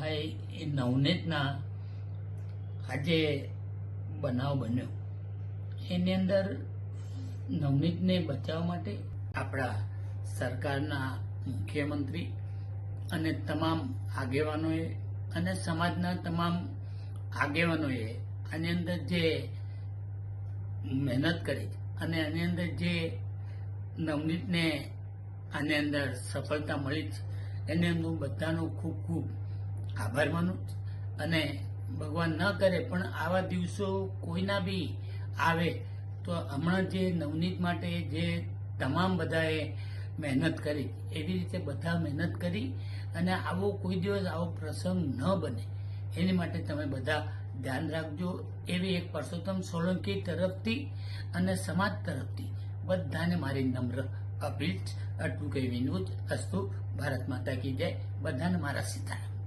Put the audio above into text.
ભાઈ એ નવનીતના આજે બનાવ બન્યો એની અંદર નવનીતને બચાવવા માટે આપણા સરકારના મુખ્યમંત્રી અને તમામ આગેવાનોએ અને સમાજના તમામ આગેવાનોએ આની અંદર જે મહેનત કરી અને આની અંદર જે નવનીતને આની અંદર સફળતા મળી છે એને હું બધાનો ખૂબ ખૂબ આભાર માનું અને ભગવાન ન કરે પણ આવા દિવસો કોઈના બી આવે તો હમણાં જે નવનીત માટે જે તમામ બધાએ મહેનત કરી એવી રીતે બધા મહેનત કરી અને આવો કોઈ દિવસ આવો પ્રસંગ ન બને એની માટે તમે બધા ધ્યાન રાખજો એવી એક પરસોત્તમ સોલંકી તરફથી અને સમાજ તરફથી બધાને મારી નમ્ર અપીલ. આટલું કઈ વિનોદ અસ્તુ. ભારત માતા કી જય. બધાને મારા સીતારામ.